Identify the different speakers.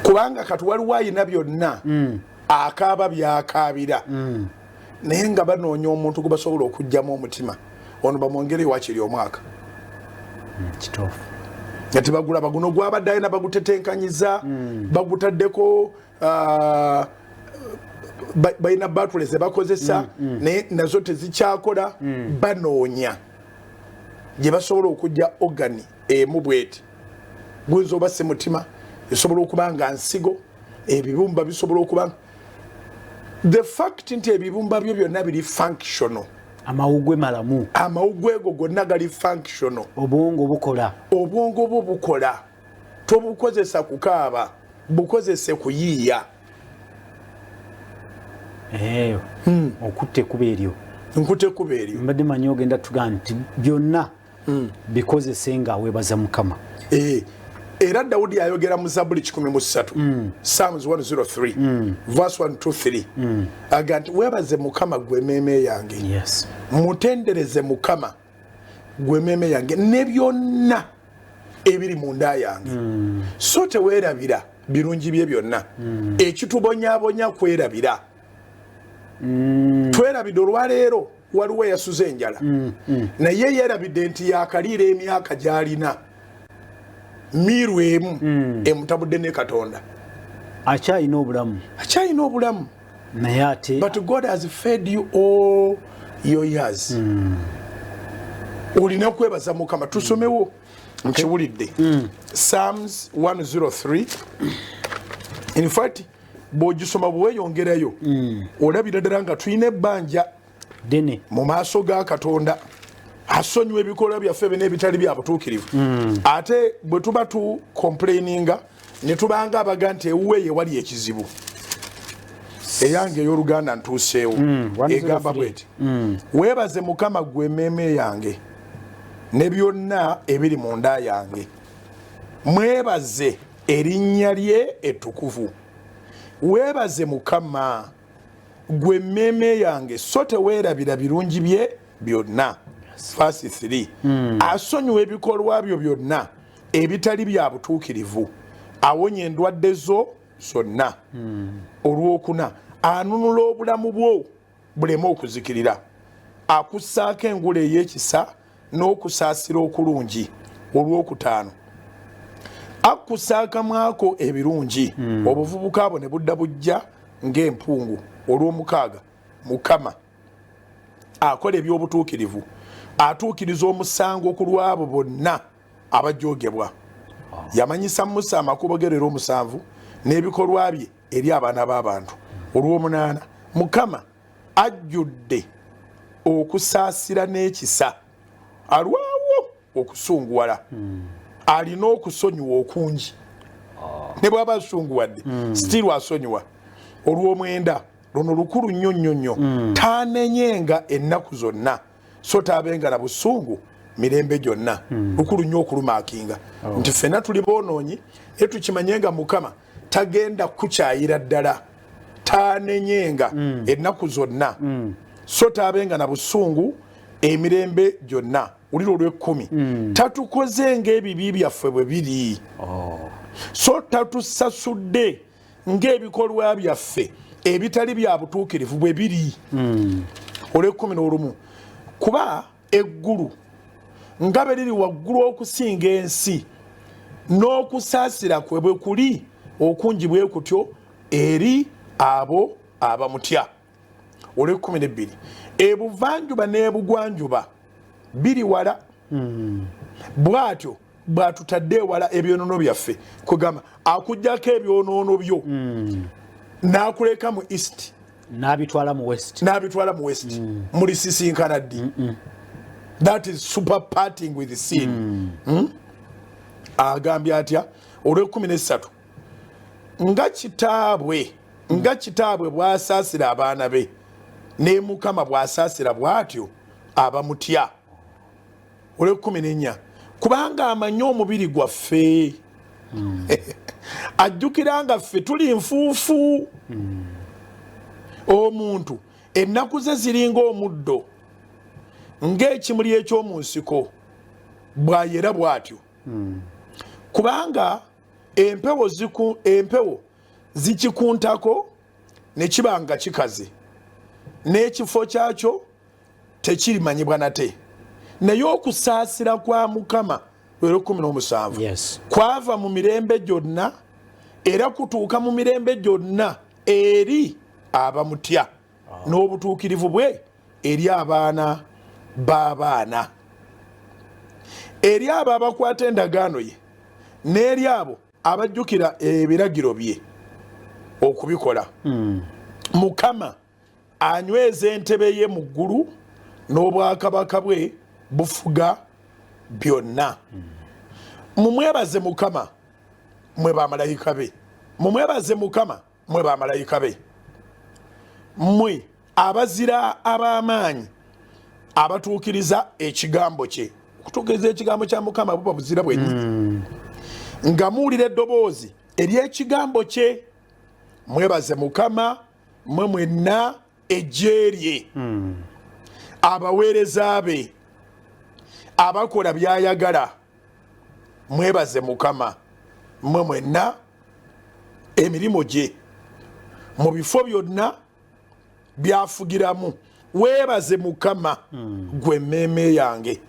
Speaker 1: kubanga katuwaliwo ayina byonna akaaba byakaabira naye nga banoonya omuntu gwe basobola okugyamu omutima ono bamwongere wakiri omwaka
Speaker 2: kituufu
Speaker 1: nga tebagula baguno gwabadde ayina bagutetenkanyiza bagutaddeko balina batule zebakozesa naye nazo tezikyakola banoonya gye basobola okujja ogani emu bweti guyinza oba si mutima esobola okuba nga nsigo ebibumba bisobola okuba the fact nti ebibumba byo byonna biri functional
Speaker 2: amawugwe malamu
Speaker 1: amawugwe go gonna gali functional
Speaker 2: obwongo bwo bukola tobukozesa kukaaba bukozese kuyiiya okutte kuba eryo mbadde manyi ogenda tugaa nti byonna bikozese nga weebaza Mukama
Speaker 1: era Dawudi ayogera mu Zabuli 13 Psalms 103 verse 123 aga nti weebaze Mukama gwe emmeeme yange mutendereze Mukama gwe emmeeme yange ne byonna ebiri mu nda yange so teweerabira birungi bye byonna ekitubonyaabonya kwerabira twerabidde olwaleero waliwo yasuze enjala naye yeerabidde nti yakaliira emyaka gy'alina miru emu emutabudde ne Katonda
Speaker 2: akyayina obulamu naye ate
Speaker 1: but God has fed you all your years olina kwebaza Mukama tusomewo nkiwulidde Psalms 103 in fact bw'ogisoma bweyongerayo olabira ddala nga tulina ebbanja
Speaker 2: dene
Speaker 1: mu maaso ga Katonda asonyiwa ebikolwa byaffe n'ebitali bya butuukirivu ate bwe tuba tu complaininga ne tubanga abaga nti ewuwe ye wali ekizibu eyange ey'Oluganda ntuuseewo egamba bweti weebaze Mukama gwe emmeeme yange ne byonna ebiri mu nda yange mwebaze erinnya lye ettukuvu weebaze Mukama gwe emmeeme yange so teweerabira birungi bye byonna verse 3 asonyiwa ebikolwa byo byonna ebitali bya butuukirivu awonya endwadde zo zonna olwokuna anunula obulamu bwo buleme okuzikirira akussaako engule ey'ekisa n'okusaasira okulungi olwokutaano akkusa akamwako ebirungi obuvubuka bwo ne budda bujja ng'empungu olw'omukaaga Mukama akola eby'obutuukirivu atuukiriza omusango ku lw'abo bonna abajoogebwa yamanyisa Musa amakubo ge leero 7 n'ebikolwa bye eri abaana b'abantu olw'omunaana Mukama ajjudde okusaasira n'ekisa alwawo okusunguwala alina okusonyiwa okungi ne bw'aba asunguwadde still asonyiwa olw'omwenda luno lukulu nnyo taanenyenga ennaku zonna so taabenga na busungu mirembe gyonna lukulu nnyo okulumakinga nti ffenna tuli boonoonyi naye tukimanyenga Mukama tagenda kukyayira ddala taanenyenga ennaku zonna so taabenga na busungu emirembe gyonna uliro olw'ekkumi tatukoze ng'ebibi byaffe bwe biri so tatusasudde ng'ebikolwa byaffe ebitali bya butuukirivu bwe biri olw'ekkumi n'olumu kuba eggulu nga bwe liri waggulu okusinga ensi n'okusaasira kwe bwe kuli okungi bwe kutyo eri abo abamutya olw'ekkumi n'ebbiri ebuvanjuba n'ebugwanjuba biri wala bw'atyo bw'atutadde ewala ebyonoono byaffe kugamba akuggyako ebyonoono byo n'akuleka mu east
Speaker 2: n'abitwala mu west
Speaker 1: muli sisinkana ddi that is super parting with the sin agambye atya olw'ekkumi nga kitaabwe bw'asaasira abaana be ne Mukama bw'asaasira bw'atyo abamutya olw'ekkumi kubanga amanyi omubiri gwaffe ajjukira nga ffe tuli nfuufu omuntu ennaku ze ziringa omuddo ng'ekimuli eky'omu nsiko bw'ayera bw'atyo kubanga empewo zikikuntako ne kibanga kikaze n'ekifo kyakyo tekirimanyibwa nate naye okusaasira kwa Mukama lwero 17 kwava mu mirembe gyonna era kutuuka mu mirembe gyonna eri abamutya n'obutuukirivu bwe eri abaana b'abaana eri abo abakwata endagaano ye n'eri abo abajjukira ebiragiro bye okubikola. Mukama anyweza entebe ye mu ggulu n'obwakabaka bwe bufuga byonna. Mumwebaze Mukama mwe bamalayika be, mumwebaze Mukama mwe bamalayika be, mwe abazira ab'amaanyi abatuukiriza ekigambo kye. Okutuukiriza ekigambo kya Mukama buba buzira bwennyini. Nga muwulira eddoboozi ery'ekigambo kye. Mwebaze Mukama mwe mwenna eggye lye, abaweereza be abakola by'ayagala. Mwebaze Mukama mwe mwenna emirimu gye mu bifo byonna byafugiramu. Weebaze Mukama gwe emmeeme yange.